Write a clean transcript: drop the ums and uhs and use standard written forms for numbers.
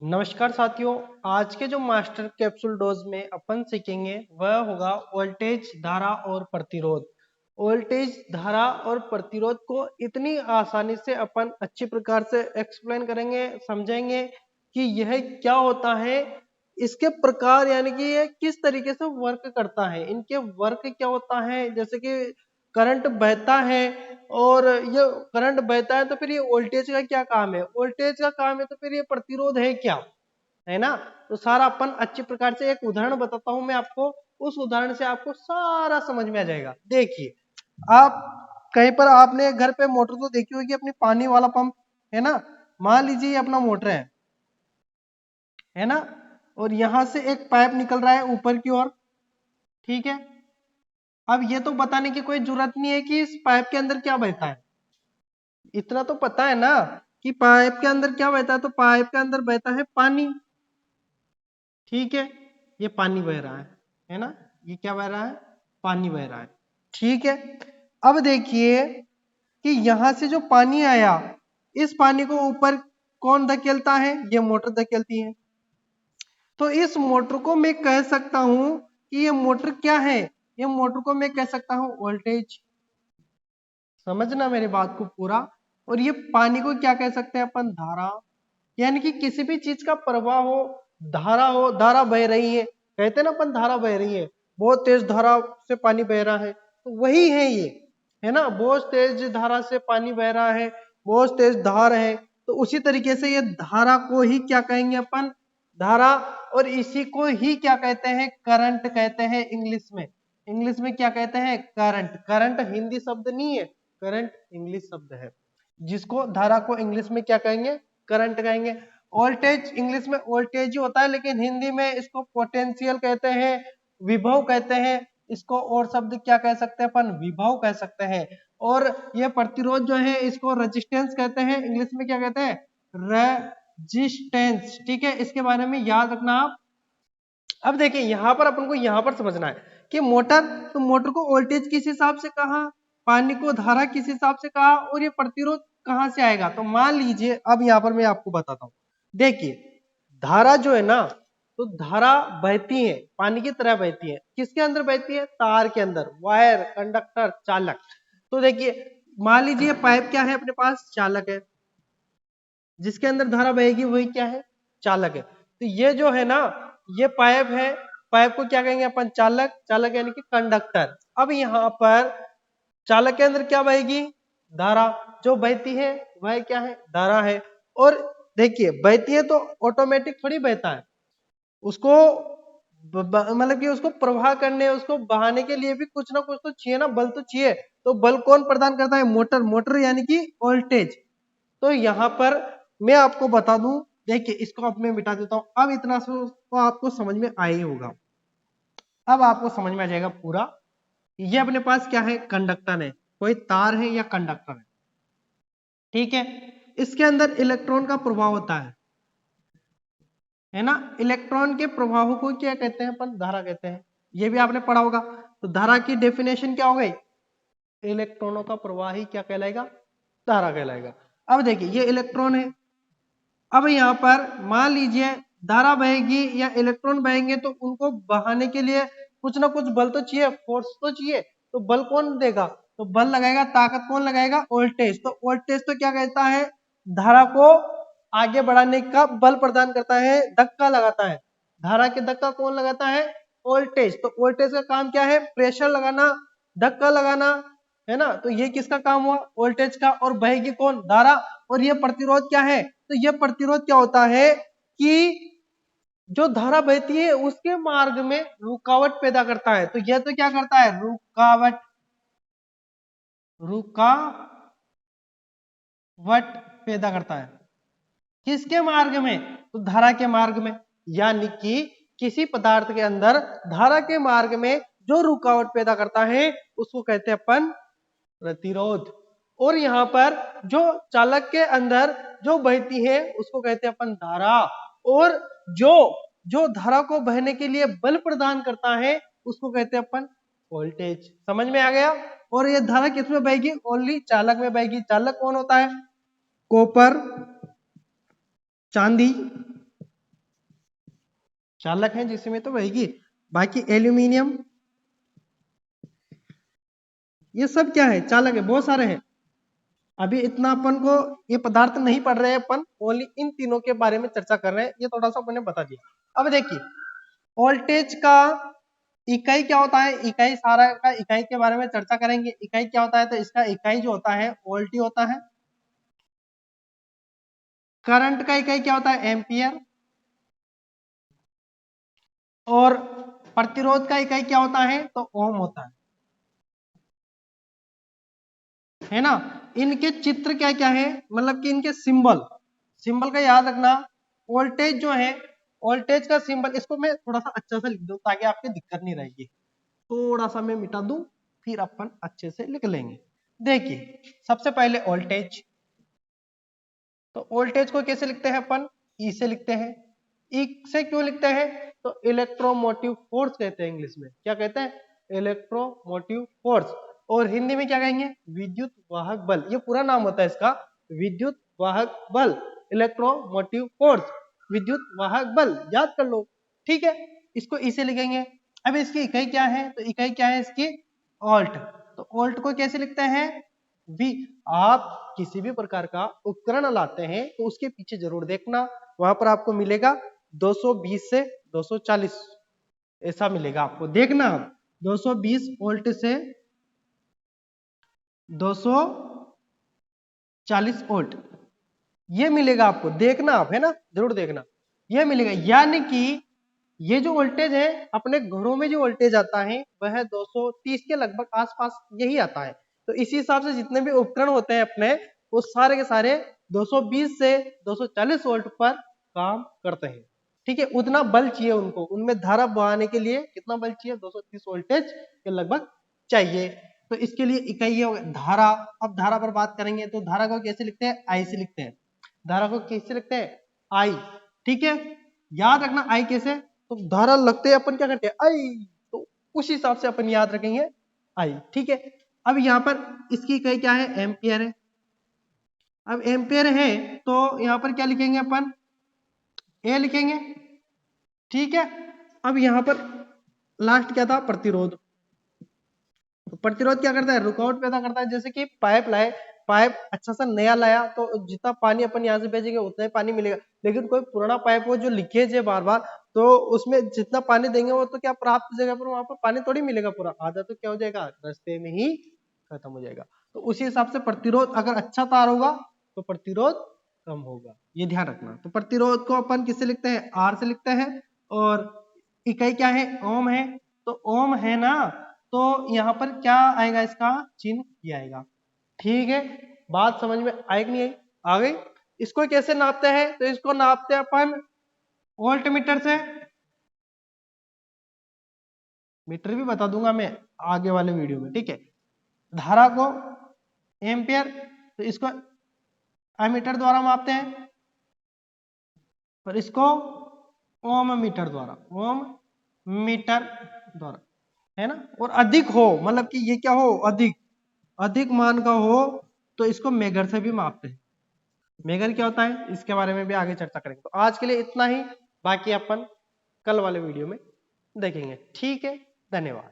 नमस्कार साथियों। आज के जो मास्टर कैप्सूल डोज में अपन सीखेंगे वह होगा वोल्टेज, धारा और प्रतिरोध। वोल्टेज, धारा और प्रतिरोध को इतनी आसानी से अपन अच्छी प्रकार से एक्सप्लेन करेंगे, समझेंगे कि यह क्या होता है, इसके प्रकार यानी कि ये किस तरीके से वर्क करता है, इनके वर्क क्या होता है। जैसे कि करंट बहता है और ये करंट बहता है तो फिर ये वोल्टेज का क्या काम है, वोल्टेज का काम है तो फिर ये प्रतिरोध है क्या, है ना। तो सारा अपन अच्छी प्रकार से एक उदाहरण बताता हूं मैं आपको, उस उदाहरण से आपको सारा समझ में आ जाएगा। देखिए, आप कहीं पर आपने घर पे मोटर तो देखी होगी अपनी, पानी वाला पंप, है ना। मान लीजिए ये अपना मोटर है ना, और यहां से एक पाइप निकल रहा है ऊपर की ओर, ठीक है। अब ये तो बताने की कोई जरूरत नहीं है कि इस पाइप के अंदर क्या बहता है, इतना तो पता है ना कि पाइप के अंदर क्या बहता है। तो पाइप के अंदर बहता है पानी, ठीक है। ये पानी बह रहा है ना, ये क्या बह रहा है, पानी बह रहा है, ठीक है। अब देखिए कि यहां से जो पानी आया, इस पानी को ऊपर कौन धकेलता है, ये मोटर धकेलती है। तो इस मोटर को मैं कह सकता हूं कि ये मोटर क्या है, ये मोटर को मैं कह सकता हूं वोल्टेज। समझना मेरी बात को पूरा। और ये पानी को क्या कह सकते हैं अपन, धारा। यानी कि किसी भी चीज का प्रवाह हो, धारा बह रही है, कहते हैं ना अपन धारा बह रही है, बहुत तेज धारा से पानी बह रहा है, तो वही है ये, है ना। बहुत तेज धारा से पानी बह रहा है, बहुत तेज धार है, तो उसी तरीके से ये धारा को ही क्या कहेंगे अपन, धारा। और इसी को ही क्या कहते हैं, करंट कहते हैं इंग्लिश में। इंग्लिश में क्या कहते हैं, करंट। करंट हिंदी शब्द नहीं है, करंट इंग्लिश शब्द है, जिसको धारा को इंग्लिश में क्या कहेंगे, करंट कहेंगे। वोल्टेज इंग्लिश में वोल्टेज ही होता है, लेकिन हिंदी में इसको पोटेंशियल कहते हैं, विभव कहते हैं। इसको और शब्द क्या कह सकते हैं अपन, विभव कह सकते हैं। और ये प्रतिरोध जो है इसको रेजिस्टेंस कहते हैं, इंग्लिश में क्या कहते हैं, रेजिस्टेंस, ठीक है। इसके बारे में याद रखना आप। अब देखिए यहां पर अपन को यहां पर समझना है कि मोटर, तो मोटर को वोल्टेज किस हिसाब से कहा, पानी को धारा किस हिसाब से कहा, और ये प्रतिरोध कहां से आएगा। तो मान लीजिए अब यहां पर मैं आपको बताता हूं। देखिए धारा जो है ना, तो धारा बहती है, पानी की तरह बहती है। किसके अंदर बहती है, तार के अंदर, वायर, कंडक्टर, चालक। तो देखिए मान लीजिए पाइप क्या है अपने पास, चालक है, जिसके अंदर धारा बहेगी वही क्या है, चालक है। तो ये जो है ना, ये पाइप है, पाइप को क्या कहेंगे अपन, चालक। चालक यानी कि कंडक्टर। अब यहाँ पर चालक के अंदर क्या बहेगी, धारा। जो बहती है वह क्या है, धारा है। और देखिए बहती है तो ऑटोमेटिक थोड़ी बहता है, उसको मतलब कि उसको प्रवाह करने, उसको बहाने के लिए भी कुछ ना कुछ तो चाहिए ना, बल तो चाहिए। तो बल कौन प्रदान करता है, मोटर। मोटर यानी कि वोल्टेज। तो यहाँ पर मैं आपको बता दूं, देखिए इसको अब मैं मिटा देता हूं। अब इतना तो आपको समझ में आ ही होगा, अब आपको समझ में आ जाएगा पूरा। ये अपने पास क्या है, कंडक्टर है, कोई तार है या कंडक्टर है, ठीक है। इसके अंदर इलेक्ट्रॉन का प्रभाव होता है ना। इलेक्ट्रॉन के प्रभाव को क्या कहते हैं अपन, धारा कहते हैं। ये भी आपने पढ़ा होगा। तो धारा की डेफिनेशन क्या हो गई, इलेक्ट्रॉनों का प्रवाह ही क्या कहलाएगा, धारा कहलाएगा। अब देखिए ये इलेक्ट्रॉन है, अब यहाँ पर मान लीजिए धारा बहेगी या इलेक्ट्रॉन बहेंगे, तो उनको बहाने के लिए कुछ ना कुछ बल तो चाहिए, फोर्स तो चाहिए। तो बल कौन देगा, तो बल लगाएगा, ताकत कौन लगाएगा, वोल्टेज। तो वोल्टेज तो क्या कहता है, धारा को आगे बढ़ाने का बल प्रदान करता है, धक्का लगाता है। धारा के धक्का कौन लगाता है, वोल्टेज। तो वोल्टेज का काम क्या है, प्रेशर लगाना, धक्का लगाना, है ना। तो ये किसका काम हुआ, वोल्टेज का। और बहेगी कौन, धारा। और ये प्रतिरोध क्या है, तो ये प्रतिरोध क्या होता है कि जो धारा बहती है उसके मार्ग में रुकावट पैदा करता है। तो यह तो क्या करता है, रुकावट, रुकावट पैदा करता है। किसके मार्ग में, तो धारा के मार्ग में। यानी कि किसी पदार्थ के अंदर धारा के मार्ग में जो रुकावट पैदा करता है उसको कहते हैं अपन प्रतिरोध। और यहाँ पर जो चालक के अंदर जो बहती है उसको कहते हैं अपन धारा। और जो जो धारा को बहने के लिए बल प्रदान करता है उसको कहते हैं अपन वोल्टेज। समझ में आ गया। और ये धारा किसमें बहेगी, ओनली चालक में बहेगी। चालक कौन होता है, कॉपर, चांदी, चालक है जिसमें तो रहेगी। बाकी एल्यूमिनियम, ये सब क्या है, चालक है, बहुत सारे हैं। अभी इतना अपन को ये पदार्थ नहीं पढ़ रहे हैं, अपन ओनली इन तीनों के बारे में चर्चा कर रहे हैं, ये थोड़ा सा अपन ने बता दिया। अब देखिए वोल्टेज का इकाई क्या होता है, इकाई सारा का इकाई के बारे में चर्चा करेंगे। इकाई क्या होता है, तो इसका इकाई जो होता है वोल्ट ही होता है। करंट का इकाई क्या होता है, एम्पियर। और प्रतिरोध का इकाई क्या होता है, तो ओम होता है ना। इनके चित्र क्या क्या है, मतलब कि इनके सिंबल, सिंबल का याद रखना। वोल्टेज जो है, वोल्टेज का सिंबल, इसको मैं थोड़ा सा अच्छा से लिख दूं ताकि आपकी दिक्कत नहीं रहेगी। थोड़ा सा मैं मिटा दूं, फिर अपन अच्छे से लिख लेंगे। देखिए सबसे पहले वोल्टेज, तो वोल्टेज को कैसे लिखते हैं अपन, ई से लिखते हैं। ई से क्यों लिखते हैं, तो इलेक्ट्रोमोटिव फोर्स कहते हैं इंग्लिश में। क्या कहते हैं, इलेक्ट्रोमोटिव फोर्स। और हिंदी में क्या कहेंगे, विद्युत वाहक बल। ये पूरा नाम होता है इसका, विद्युत वाहक बल, इलेक्ट्रोमोटिव फोर्स, विद्युत वाहक बल, याद कर लो। ठीक है, इसको ई से लिखेंगे। अब इसकी इकाई क्या है, तो इकाई क्या है इसकी, वोल्ट। तो वोल्ट को कैसे लिखते हैं, वी। आप किसी भी प्रकार का उपकरण लाते हैं तो उसके पीछे जरूर देखना, वहां पर आपको मिलेगा 220 से 240, ऐसा मिलेगा आपको, देखना आप 220 वोल्ट से 240 वोल्ट, ये मिलेगा आपको, देखना आप, है ना, जरूर देखना, ये मिलेगा। यानी कि ये जो वोल्टेज है, अपने घरों में जो वोल्टेज आता है वह 230 के लगभग आसपास यही आता है। तो इसी हिसाब से जितने भी उपकरण होते हैं अपने, वो सारे के सारे 220 से 240 वोल्ट पर काम करते हैं। ठीक है, उतना बल चाहिए उनको, उनमें धारा बहाने के लिए कितना बल चाहिए, 230 वोल्टेज के लगभग चाहिए। तो इसके लिए इकाई ये धारा। अब धारा पर बात करेंगे, तो धारा को कैसे लिखते हैं, आई से लिखते हैं। धारा को कैसे लिखते हैं, आई। ठीक है, याद रखना आई कैसे, तो धारा लगते हैं अपन क्या करते हैं, आई, तो उस हिसाब से अपन याद रखेंगे आई। ठीक है, अब यहाँ पर इसकी इकाई क्या है, एम्पियर है। अब एम्पियर है तो यहाँ पर क्या लिखेंगे अपन, ए लिखेंगे। ठीक है, अब यहाँ पर लास्ट क्या था, प्रतिरोध। तो प्रतिरोध क्या करता है, रुकावट पैदा करता है। जैसे कि पाइप लाए, पाइप अच्छा सा नया लाया तो जितना पानी अपन यहाँ से भेजेंगे उतना ही पानी मिलेगा। लेकिन कोई पुराना पाइप हो जो लीकेज है बार बार, तो उसमें जितना पानी देंगे वो तो क्या प्राप्त जगह पर वहां पर पानी थोड़ी मिलेगा पूरा, आधा तो क्या हो जाएगा, रास्ते में ही खत्म हो जाएगा। तो उसी हिसाब से प्रतिरोध, अगर अच्छा तार होगा तो प्रतिरोध कम होगा, ये ध्यान रखना। तो प्रतिरोध को अपन किससे लिखते हैं, आर से लिखते हैं। और इकाई क्या है, ओम है। तो ओम है ना, तो यहाँ पर क्या आएगा, इसका चिन्ह ये आएगा। ठीक है, बात समझ में आई कि नहीं आई, आ गई। इसको कैसे नापते हैं, तो इसको नापते हैं अपन वोल्ट मीटर से। मीटर भी बता दूंगा मैं आगे वाले वीडियो में। ठीक है, धारा को एम्पियर, तो इसको एमीटर द्वारा मापते हैं, और इसको ओम मीटर द्वारा, ओम मीटर द्वारा, है ना। और अधिक हो, मतलब कि ये क्या हो, अधिक, अधिक मान का हो तो इसको मेगर से भी मापते हैं। मेगर क्या होता है, इसके बारे में भी आगे चर्चा करेंगे। तो आज के लिए इतना ही, बाकी अपन कल वाले वीडियो में देखेंगे। ठीक है, धन्यवाद।